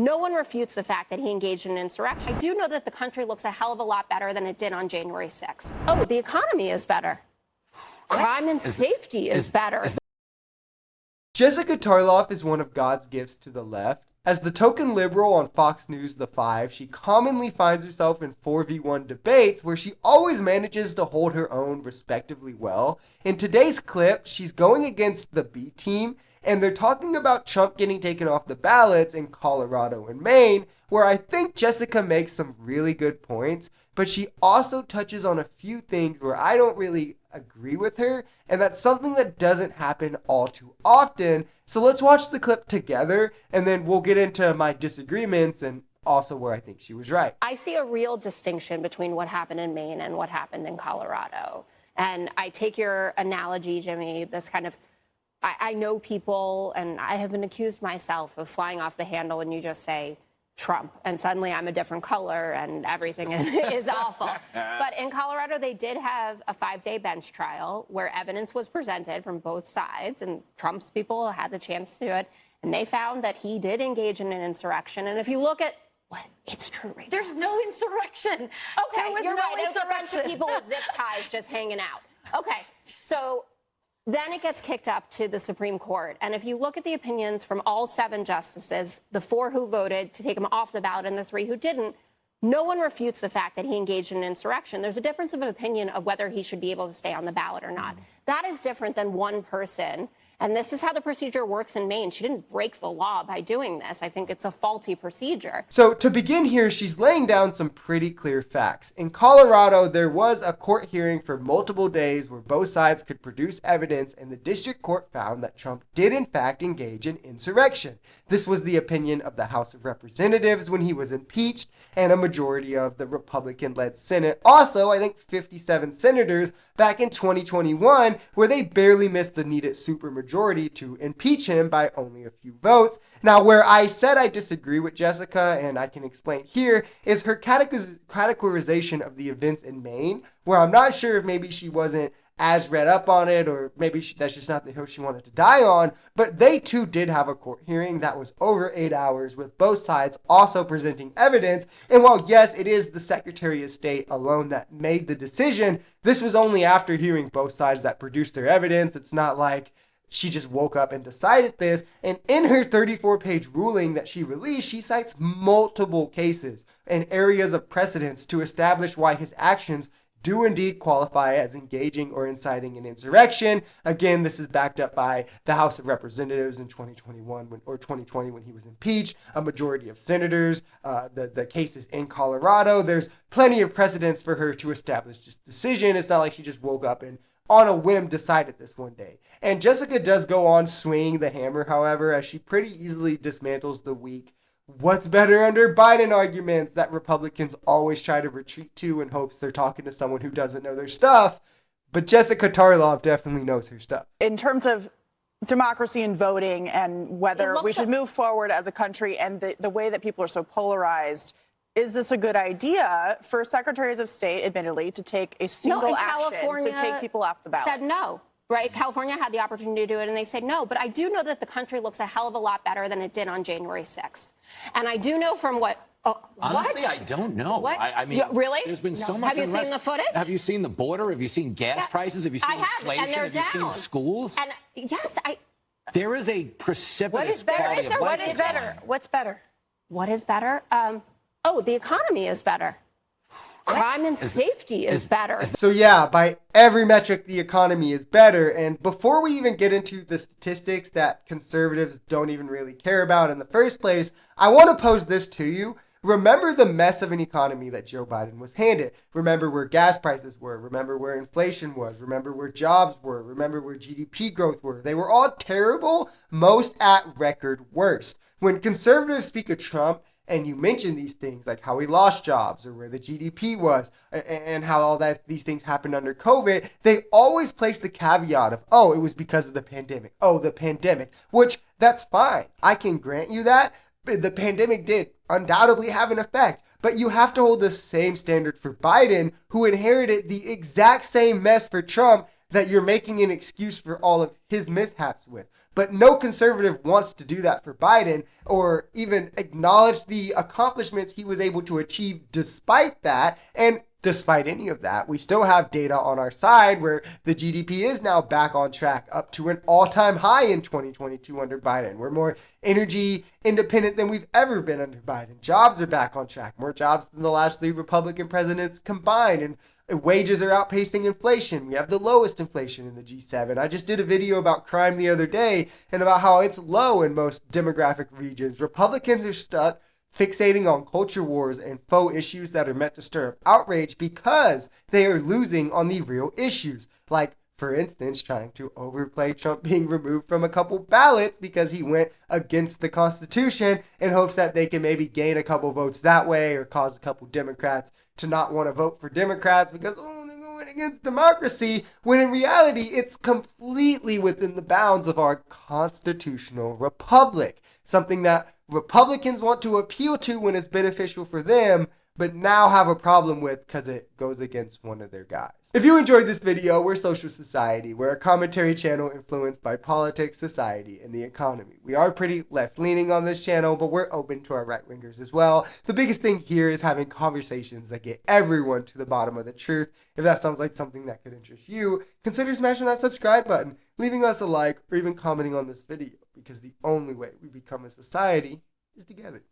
no one refutes the fact that he engaged in an insurrection. I do know that the country looks a hell of a lot better than it did on January 6th. Oh, the economy is better. Crime and safety is better. Jessica Tarlov is one of God's gifts to the left. As the token liberal on Fox News The Five, she commonly finds herself in 4v1 debates where she always manages to hold her own respectively well. In today's clip, she's going against the B team, and they're talking about Trump getting taken off the ballots in Colorado and Maine, where I think Jessica makes some really good points, but she also touches on a few things where I don't really agree with her, and that's something that doesn't happen all too often. So let's watch the clip together, and then we'll get into my disagreements and also where I think she was right. I see a real distinction between what happened in Maine and what happened in Colorado. And I take your analogy, Jimmy, this kind of, I know people, and I have been accused myself of flying off the handle when you just say Trump, and suddenly I'm a different color and everything is awful. But in Colorado, they did have a 5-day bench trial where evidence was presented from both sides, and Trump's people had the chance to do it, and they found that he did engage in an insurrection. And if you look at what, it's true, right? There's no insurrection. Okay, you're right. It was a bunch of people with zip ties just hanging out. Okay, so then it gets kicked up to the Supreme Court. And if you look at the opinions from all 7 justices, the 4 who voted to take him off the ballot and the 3 who didn't, no one refutes the fact that he engaged in an insurrection. There's a difference of opinion of whether he should be able to stay on the ballot or not. That is different than one person. And this is how the procedure works in Maine. She didn't break the law by doing this. I think it's a faulty procedure. So to begin here, she's laying down some pretty clear facts. In Colorado, there was a court hearing for multiple days where both sides could produce evidence, and the district court found that Trump did in fact engage in insurrection. This was the opinion of the House of Representatives when he was impeached, and a majority of the Republican-led Senate. Also, I think 57 senators back in 2021, where they barely missed the needed supermajority to impeach him by only a few votes. Now, where I said I disagree with Jessica, and I can explain here, is her categorization of the events in Maine, where I'm not sure if maybe she wasn't as read up on it, or maybe that's just not the hill she wanted to die on, but they too did have a court hearing that was over 8 hours with both sides also presenting evidence. And while yes, it is the Secretary of State alone that made the decision, this was only after hearing both sides that produced their evidence. It's not like she just woke up and decided this. And in her 34-page ruling that she released, she cites multiple cases and areas of precedence to establish why his actions do indeed qualify as engaging or inciting an insurrection. Again, this is backed up by the House of Representatives in 2021 or 2020 when he was impeached, a majority of senators, the cases in Colorado. There's plenty of precedents for her to establish this decision. It's not like she just woke up and on a whim decided this one day. And Jessica does go on swinging the hammer, however, as she pretty easily dismantles the weak what's better under Biden arguments that Republicans always try to retreat to in hopes they're talking to someone who doesn't know their stuff. But Jessica Tarlov definitely knows her stuff. In terms of democracy and voting and whether we should move forward as a country and the way that people are so polarized, is this a good idea for secretaries of state, admittedly, to take a single action to take people off the ballot? Said no. Right? California had the opportunity to do it, and they said no. But I do know that the country looks a hell of a lot better than it did on January 6th. And I do know from what... Honestly, what? I don't know. What? I mean, really? There's been so much Have you unrest. seen the footage? Have you seen the border? Have you seen gas prices? Have you seen inflation? Have you seen schools? And yes, There is a precipitous quality of life. What is better? What's better? What is better? The economy is better. Crime and safety is better. So yeah, by every metric, the economy is better. And before we even get into the statistics that conservatives don't even really care about in the first place, I want to pose this to you. Remember the mess of an economy that Joe Biden was handed. Remember where gas prices were. Remember where inflation was. Remember where jobs were. Remember where GDP growth were. They were all terrible, most at record worst. When conservatives speak of Trump, and you mention these things like how he lost jobs or where the GDP was and how all these things happened under COVID, they always place the caveat of, oh, it was because of the pandemic. Oh, the pandemic, which that's fine. I can grant you that. The pandemic did undoubtedly have an effect, but you have to hold the same standard for Biden, who inherited the exact same mess for Trump that you're making an excuse for all of his mishaps with. But no conservative wants to do that for Biden or even acknowledge the accomplishments he was able to achieve despite that. And despite any of that, we still have data on our side where the GDP is now back on track up to an all-time high in 2022 under Biden. We're more energy independent than we've ever been under Biden. Jobs are back on track, more jobs than the last 3 Republican presidents combined, and wages are outpacing inflation. We have the lowest inflation in the G7. I just did a video about crime the other day and about how it's low in most demographic regions. Republicans are stuck fixating on culture wars and faux issues that are meant to stir up outrage because they are losing on the real issues. Like, for instance, trying to overplay Trump being removed from a couple ballots because he went against the Constitution in hopes that they can maybe gain a couple votes that way or cause a couple Democrats to not want to vote for Democrats because, oh, they're going against democracy, when in reality, it's completely within the bounds of our constitutional republic. Something that Republicans want to appeal to when it's beneficial for them, but now have a problem with because it goes against one of their guys. If you enjoyed this video, we're Social Society. We're a commentary channel influenced by politics, society, and the economy. We are pretty left-leaning on this channel, but we're open to our right-wingers as well. The biggest thing here is having conversations that get everyone to the bottom of the truth. If that sounds like something that could interest you, consider smashing that subscribe button, leaving us a like, or even commenting on this video, because the only way we become a society is together.